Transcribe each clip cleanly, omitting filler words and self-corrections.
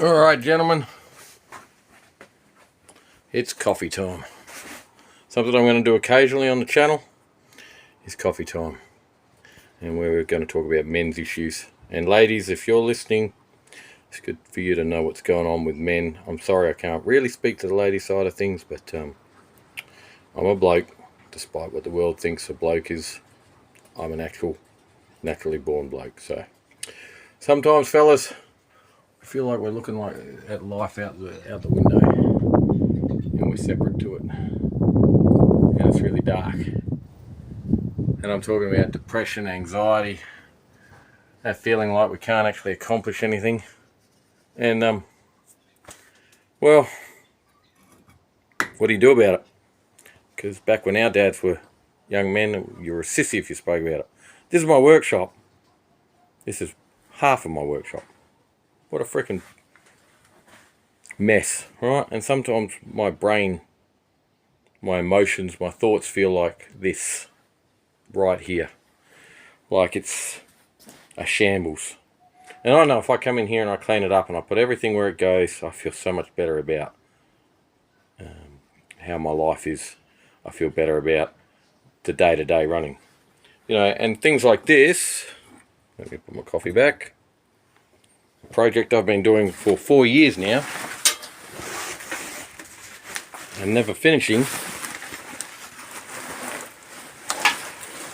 Alright, gentlemen, it's coffee time. Something I'm going to do occasionally on the channel is coffee time. And we're going to talk about men's issues. And ladies, if you're listening, it's good for you to know what's going on with men. I'm sorry I can't really speak to the lady side of things, but I'm a bloke. Despite what the world thinks a bloke is, I'm an actual naturally born bloke. So sometimes, fellas, I feel like we're looking at life out the window, and we're separate to it, and it's really dark. And I'm talking about depression, anxiety, that feeling like we can't actually accomplish anything. And well, what do you do about it? Because back when our dads were young men, you were a sissy if you spoke about it. This is my workshop. This is half of my workshop. What a freaking mess, right? And sometimes my brain, my emotions, my thoughts feel like this right here, like it's a shambles. And I know if I come in here and I clean it up and I put everything where it goes, I feel so much better about how my life is. I feel better about the day-to-day running, and things like this. Let me put my coffee back. A project I've been doing for 4 years now and never finishing.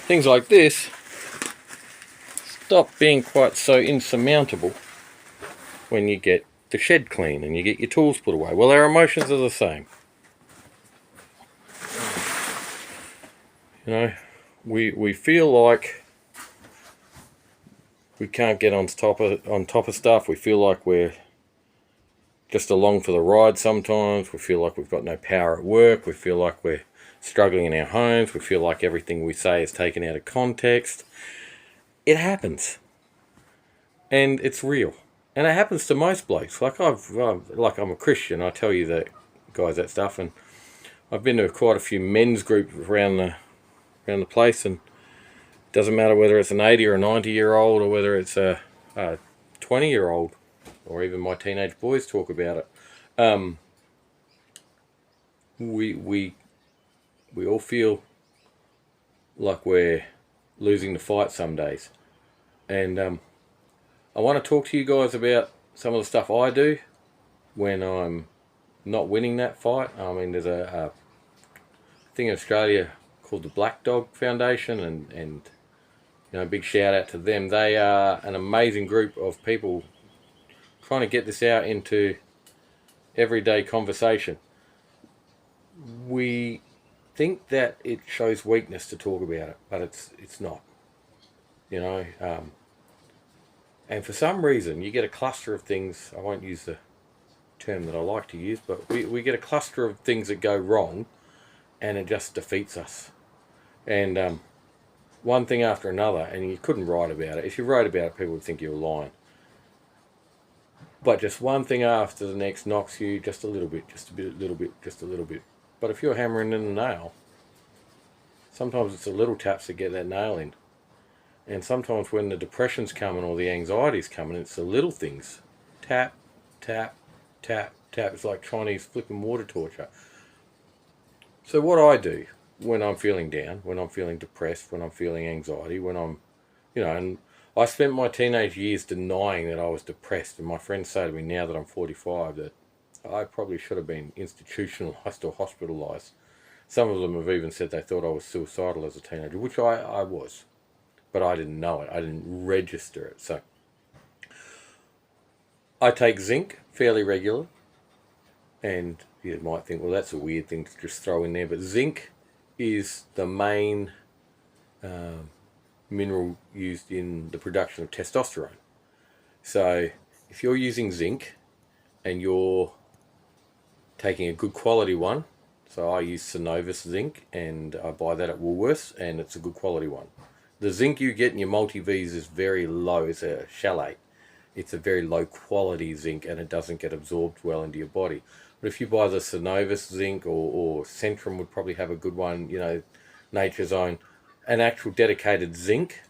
Things like this stop being quite so insurmountable when you get the shed clean and you get your tools put away. Well, our emotions are the same. We feel like we can't get on top of stuff. We feel like we're just along for the ride sometimes. We feel like we've got no power at work. We feel like we're struggling in our homes. We feel like everything we say is taken out of context. It happens. And it's real. And it happens to most blokes. Like I'm a Christian. I tell you that, guys, that stuff. And I've been to quite a few men's groups around the place, and it doesn't matter whether it's an 80 or a 90-year-old or whether it's a 20-year-old, or even my teenage boys talk about it. We all feel like we're losing the fight some days. And I want to talk to you guys about some of the stuff I do when I'm not winning that fight. I mean, there's a thing in Australia called the Black Dog Foundation, and big shout out to them. They are an amazing group of people trying to get this out into everyday conversation. We think that it shows weakness to talk about it, but it's not. And for some reason, you get a cluster of things. I won't use the term that I like to use, but we get a cluster of things that go wrong, and it just defeats us. And one thing after another, and you couldn't write about it. If you wrote about it, people would think you were lying. But just one thing after the next knocks you just a little bit, just a little bit. But if you're hammering in a nail, sometimes it's the little taps that get that nail in. And sometimes when the depression's coming or the anxiety's coming, it's the little things. Tap, tap, tap, tap. It's like Chinese flipping water torture. So what I do when I'm feeling down, when I'm feeling depressed, when I'm feeling anxiety, when I'm, and I spent my teenage years denying that I was depressed. And my friends say to me now that I'm 45 that I probably should have been institutionalized or hospitalized. Some of them have even said they thought I was suicidal as a teenager, which I was. But I didn't know it. I didn't register it. So I take zinc fairly regularly. And you might think, well, that's a weird thing to just throw in there. But zinc is the main mineral used in the production of testosterone. So if you're using zinc and you're taking a good quality one, so I use Synovus zinc, and I buy that at Woolworths, and it's a good quality one. The zinc you get in your multi-Vs is very low. It's a chelate. It's a very low quality zinc, and it doesn't get absorbed well into your body. But if you buy the Synovus zinc, or Centrum would probably have a good one, Nature's Own, an actual dedicated zinc,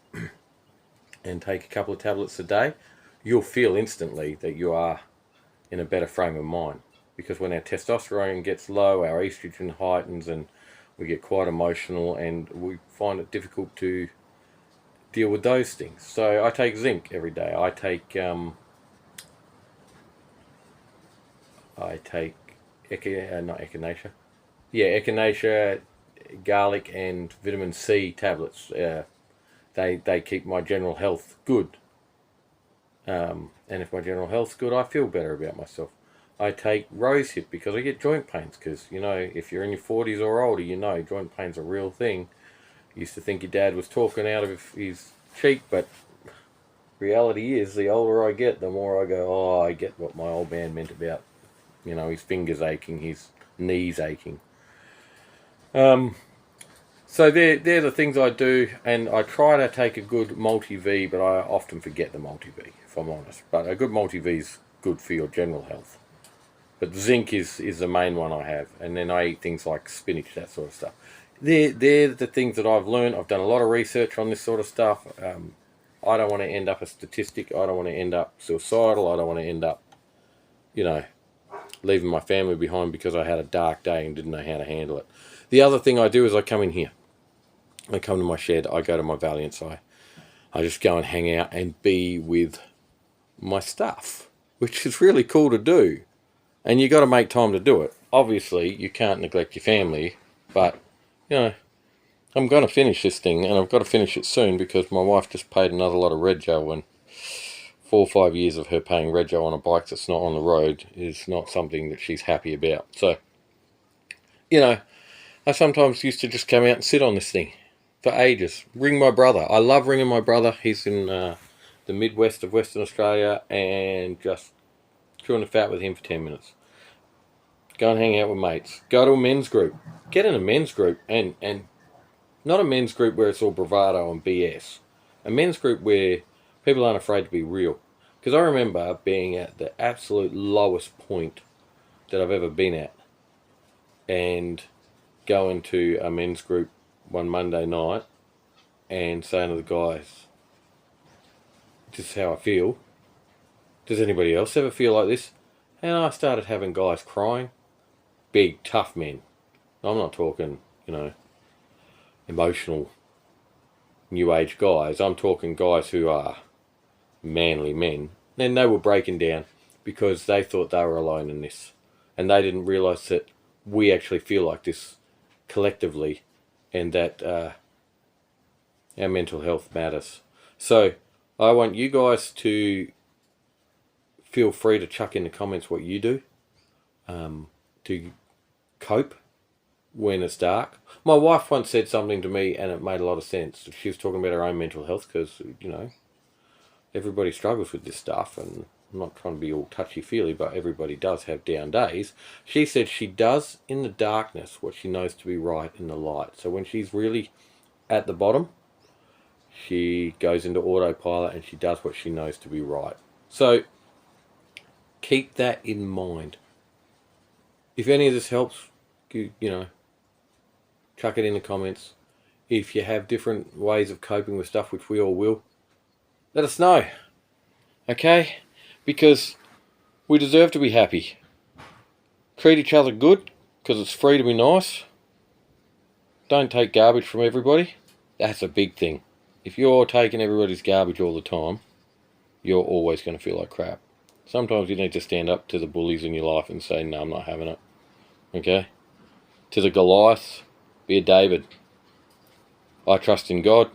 and take a couple of tablets a day, you'll feel instantly that you are in a better frame of mind. Because when our testosterone gets low, our estrogen heightens, and we get quite emotional, and we find it difficult to deal with those things. So I take zinc every day. I take not echinacea. Yeah, echinacea, garlic, and vitamin C tablets. They keep my general health good. And if my general health's good, I feel better about myself. I take rosehip because I get joint pains. Because, you know, if you're in your 40s or older, you know joint pain's a real thing. You used to think your dad was talking out of his cheek, but reality is, the older I get, the more I go, oh, I get what my old man meant about, you know, his fingers aching, his knees aching. So they're the things I do, and I try to take a good multi-V, but I often forget the multi-V, if I'm honest. But a good multi-V is good for your general health. But zinc is the main one I have, and then I eat things like spinach, that sort of stuff. They're the things that I've learned. I've done a lot of research on this sort of stuff. I don't want to end up a statistic. I don't want to end up suicidal. I don't want to end up, you know, leaving my family behind because I had a dark day and didn't know how to handle it. The other thing I do is I come in here. I come to my shed. I go to my Valiance. I just go and hang out and be with my stuff, which is really cool to do. And you got to make time to do it. Obviously, you can't neglect your family, but, you know, I'm going to finish this thing, and I've got to finish it soon because my wife just paid another lot of rego, and 4 or 5 years of her paying rego on a bike that's not on the road is not something that she's happy about. So, you know, I sometimes used to just come out and sit on this thing for ages. Ring my brother. I love ringing my brother. He's in the Midwest of Western Australia, and just chewing the fat with him for 10 minutes. Go and hang out with mates. Go to a men's group. Get in a men's group, and not a men's group where it's all bravado and BS. A men's group where people aren't afraid to be real. Because I remember being at the absolute lowest point that I've ever been at, and going to a men's group one Monday night and saying to the guys, this is how I feel. Does anybody else ever feel like this? And I started having guys crying. Big, tough men. I'm not talking, you know, emotional, new age guys. I'm talking guys who are manly men. And they were breaking down because they thought they were alone in this. And they didn't realise that we actually feel like this collectively, and that our mental health matters. So I want you guys to feel free to chuck in the comments what you do to cope when it's dark. My wife once said something to me, and it made a lot of sense. She was talking about her own mental health because, you know, everybody struggles with this stuff, and I'm not trying to be all touchy-feely, but everybody does have down days. She said she does in the darkness what she knows to be right in the light. So when she's really at the bottom, she goes into autopilot and she does what she knows to be right. So keep that in mind. If any of this helps, you know, chuck it in the comments. If you have different ways of coping with stuff, which we all will, let us know. Okay? Because we deserve to be happy. Treat each other good, because it's free to be nice. Don't take garbage from everybody. That's a big thing. If you're taking everybody's garbage all the time, you're always going to feel like crap. Sometimes you need to stand up to the bullies in your life and say, no, I'm not having it. Okay? To the Goliath, be a David. I trust in God.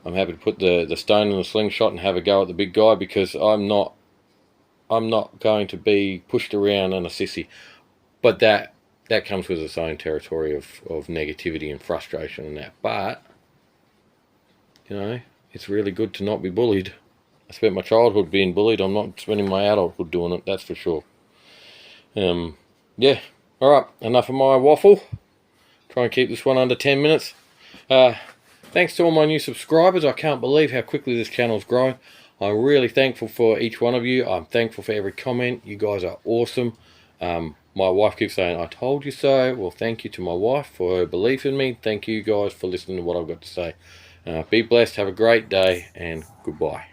I'm happy to put the stone in the slingshot and have a go at the big guy, because I'm not going to be pushed around on a sissy. But that comes with its own territory of negativity and frustration and that. But, you know, it's really good to not be bullied. I spent my childhood being bullied. I'm not spending my adulthood doing it, that's for sure. Yeah. Alright, enough of my waffle. Try and keep this one under 10 minutes. Thanks to all my new subscribers. I can't believe how quickly this channel's growing. I'm really thankful for each one of you. I'm thankful for every comment. You guys are awesome. My wife keeps saying, I told you so. Well, thank you to my wife for her belief in me. Thank you guys for listening to what I've got to say. Be blessed, have a great day, and goodbye.